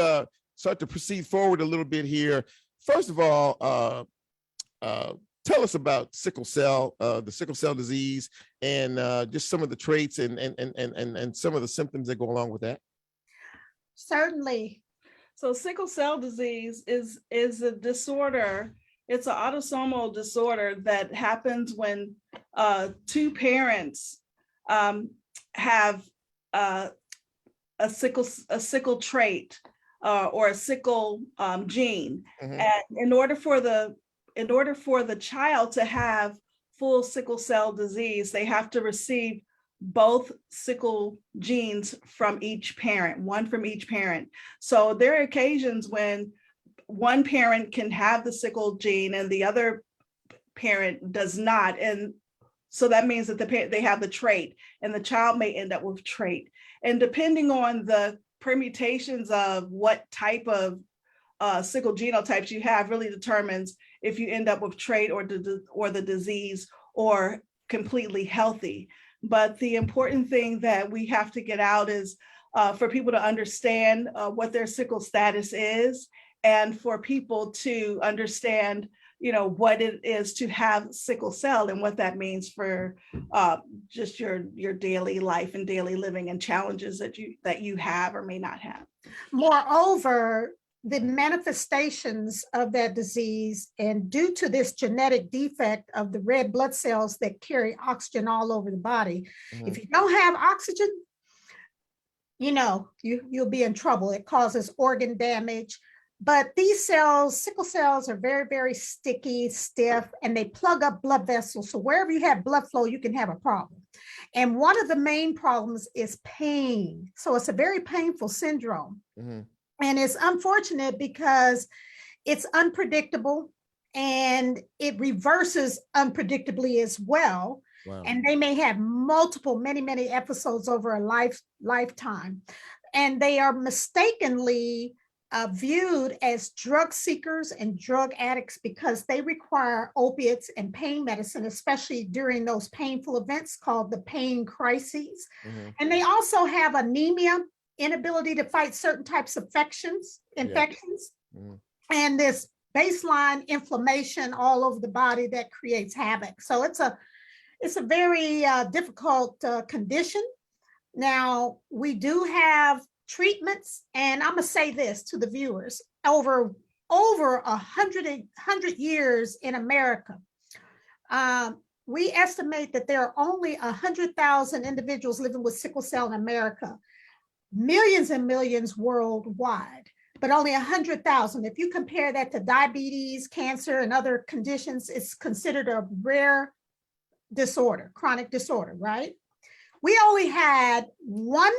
Speaker 2: start to proceed forward a little bit here, first of all, tell us about sickle cell, the sickle cell disease, and just some of the traits and some of the symptoms that go along with that.
Speaker 16: Certainly.
Speaker 17: So sickle cell disease is a disorder. It's an autosomal disorder that happens when 2 parents have sickle trait or a sickle gene.
Speaker 2: Mhm.
Speaker 17: And in order for the child to have full sickle cell disease, they have to receive both sickle genes from each parent, one from each parent. So there are occasions when one parent can have the sickle gene and the other parent does not. And so that means that they have the trait, and the child may end up with trait. And depending on the permutations of what type of sickle genotypes you have really determines if you end up with trait or the disease or completely healthy. But the important thing that we have to get out is for people to understand what their sickle status is, and for people to understand what it is to have sickle cell and what that means for just your daily life and daily living and challenges that you have or may not have.
Speaker 16: Moreover, the manifestations of that disease, and due to this genetic defect of the red blood cells that carry oxygen all over the body, if you don't have oxygen, you'll be in trouble. It causes organ damage. But these cells, sickle cells, are very, very sticky, stiff, and they plug up blood vessels. So wherever you have blood flow, you can have a problem. And one of the main problems is pain. So it's a very painful syndrome. And it's unfortunate because it's unpredictable and it reverses unpredictably as well. Wow. And they may have many episodes over a lifetime. And they are mistakenly viewed as drug seekers and drug addicts because they require opiates and pain medicine, especially during those painful events called the pain crises. And they also have anemia, inability to fight certain types of infections, and this baseline inflammation all over the body that creates havoc. So it's a very difficult condition. Now, we do have treatments, and I'm gonna say this to the viewers: over 100 years in America, we estimate that there are only 100,000 individuals living with sickle cell in America, millions and millions worldwide, but only 100,000. If you compare that to diabetes, cancer, and other conditions, it's considered a rare disorder, chronic disorder, right? We only had one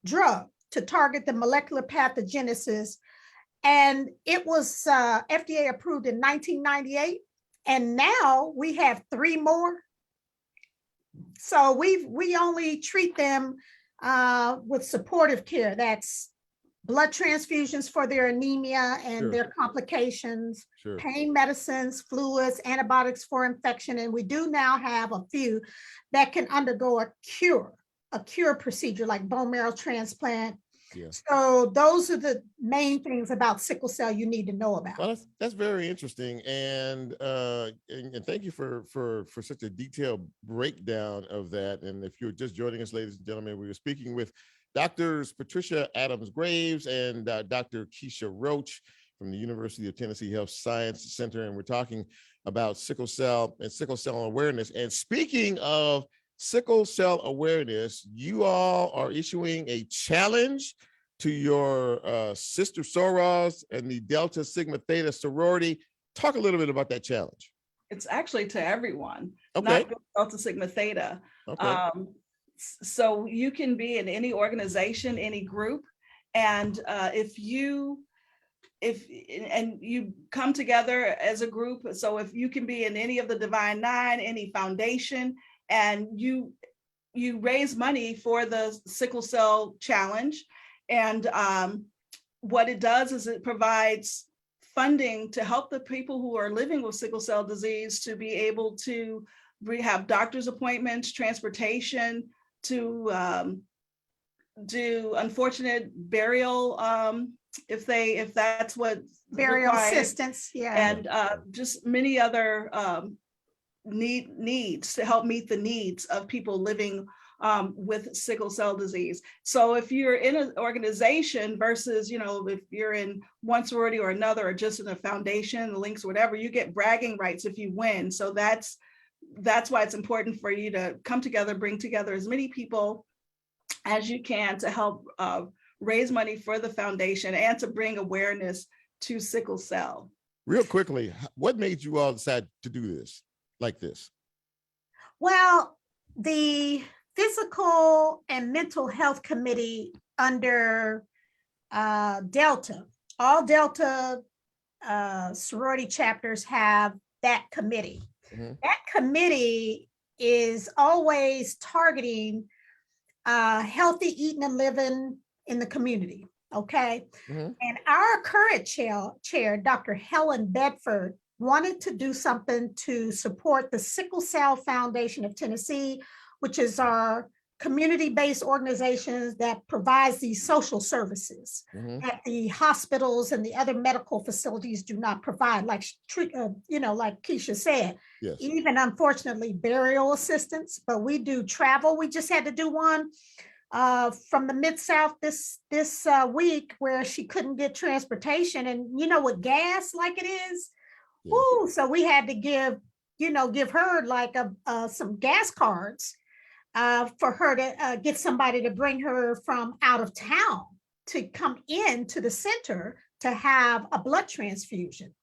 Speaker 16: drug to target the molecular pathogenesis, and it was FDA approved in 1998, and now we have 3 more. So we only treat them with supportive care. That's blood transfusions for their anemia and their complications, pain medicines, fluids, antibiotics for infection, and we do now have a few that can undergo a cure procedure like bone marrow transplant. So those are the main things about sickle cell you need to know about.
Speaker 2: Well, that's very interesting, and thank you for such a detailed breakdown of that. And if you're just joining us, ladies and gentlemen, we were speaking with Doctors Patricia Adams-Graves and Dr. Keisha Roach from the University of Tennessee Health Science Center, and we're talking about sickle cell and sickle cell awareness. And speaking of sickle cell awareness, you all are issuing a challenge to your sister sorors and the Delta Sigma Theta sorority. Talk a little bit about that challenge.
Speaker 17: It's actually to everyone,
Speaker 2: okay.
Speaker 17: Not Delta Sigma Theta.
Speaker 2: Okay.
Speaker 17: So you can be in any organization, any group, and if you come together as a group, so if you can be in any of the Divine Nine, any foundation, and you raise money for the sickle cell challenge. And what it does is it provides funding to help the people who are living with sickle cell disease to be able to have doctor's appointments, transportation, to do unfortunate burial if that's what
Speaker 16: burial
Speaker 17: required.
Speaker 16: Assistance,
Speaker 17: and just many other needs to help meet the needs of people living with sickle cell disease. So if you're in an organization versus, if you're in one sorority or another, or just in a foundation, the links, whatever, you get bragging rights if you win. So that's why it's important for you to come together, bring together as many people as you can to help raise money for the foundation and to bring awareness to sickle cell.
Speaker 2: Real quickly, what made you all decide to do this like this?
Speaker 16: Well, the Physical and Mental Health Committee under Delta, all Delta sorority chapters have that committee. Mm-hmm. That committee is always targeting healthy eating and living in the community. Okay. Mm-hmm. And our current chair, Dr. Helen Bedford, wanted to do something to support the Sickle Cell Foundation of Tennessee, which is our community-based organizations that provides these social services that the hospitals and the other medical facilities do not provide, like like Keisha said, yes. Even unfortunately burial assistance, but we do travel. We just had to do one from the Mid-South this week where she couldn't get transportation, and with gas like it is, yeah. Woo, so we had to give her like some gas cards for her to get somebody to bring her from out of town to come in to the center to have a blood transfusion.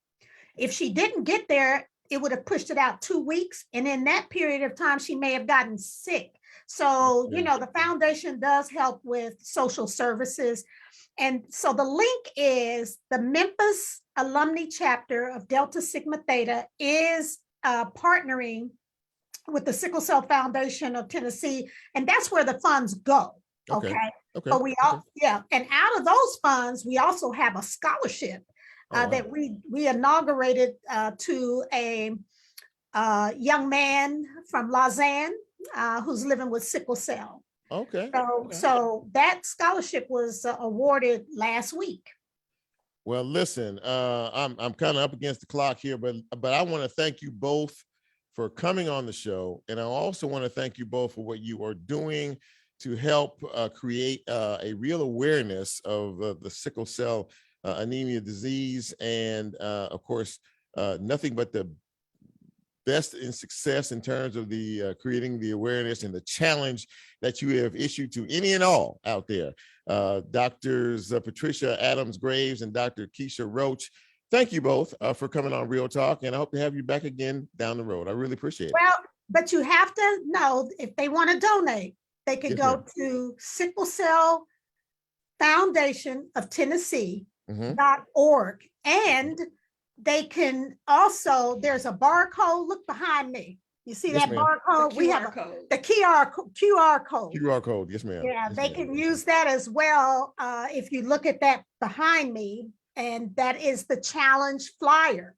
Speaker 16: If she didn't get there, it would have pushed it out 2 weeks. And in that period of time, she may have gotten sick. So, the foundation does help with social services. And so the link is the Memphis alumni chapter of Delta Sigma Theta is partnering with the Sickle Cell Foundation of Tennessee, and that's where the funds go. Okay. But we all, and out of those funds, we also have a scholarship that we inaugurated to a young man from Lausanne who's living with sickle cell.
Speaker 2: Okay.
Speaker 16: So that scholarship was awarded last week.
Speaker 2: Well, listen, I'm kind of up against the clock here, but I want to thank you both for coming on the show. And I also want to thank you both for what you are doing to help create a real awareness of the sickle cell anemia disease. And of course, nothing but the best in success in terms of the creating the awareness and the challenge that you have issued to any and all out there. Doctors Patricia Adams Graves and Dr. Keisha Roach, thank you both for coming on Real Talk, and I hope to have you back again down the road. I really appreciate it.
Speaker 16: Well, but you have to know, if they want to donate, they can go to Sickle Cell Foundation of Tennessee.org. And they can also, there's a barcode. Look behind me. You see that barcode? We have the QR code.
Speaker 2: QR code, yes, ma'am.
Speaker 16: Yeah, they can use that as well. If you look at that behind me, and that is the challenge flyer.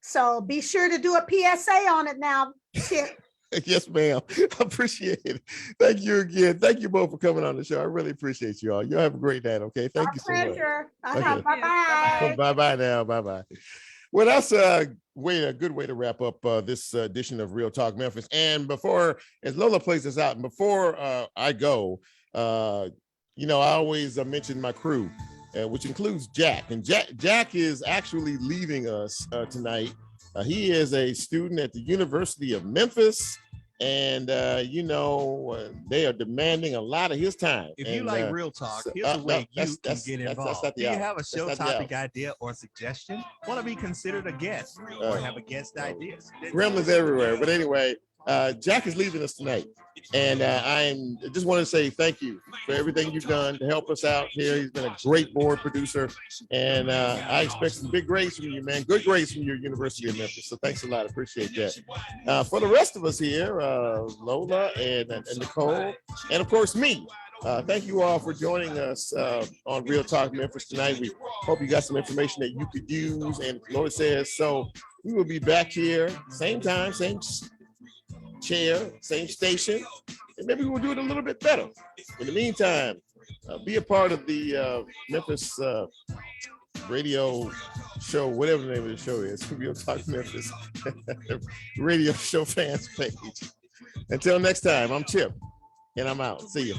Speaker 16: So be sure to do a PSA on it now, Chip.
Speaker 2: Yes, ma'am. I appreciate it. Thank you again. Thank you both for coming on the show. I really appreciate you all. You have a great night, okay? Thank you so much.
Speaker 16: Pleasure.
Speaker 2: Okay.
Speaker 16: Bye-bye.
Speaker 2: Bye-bye now. Bye-bye. Well, that's a good way to wrap up this edition of Real Talk Memphis. And before, as Lola plays this out, and before I go, I always mention my crew, which includes Jack. And Jack is actually leaving us tonight. He is a student at the University of Memphis, and they are demanding a lot of his time.
Speaker 4: If you like Real Talk, here's a way you can get involved. Do you have a show topic idea or suggestion? Want to be considered a guest or have a guest idea?
Speaker 2: Gremlins everywhere. But anyway, Jack is leaving us tonight. And I just want to say thank you for everything you've done to help us out here. He's been a great board producer, and I expect some big grades from you, man. Good grades from your University of Memphis. So thanks a lot. Appreciate that. For the rest of us here, Lola and Nicole, and of course me, thank you all for joining us on Real Talk Memphis tonight. We hope you got some information that you could use, and Lola says so. We will be back here, same time, same chair, same station, and maybe we'll do it a little bit better. In the meantime, be a part of the Memphis radio show, whatever the name of the show is, Real Talk Memphis radio show fans page. Until next time, I'm Chip, and I'm out. See you.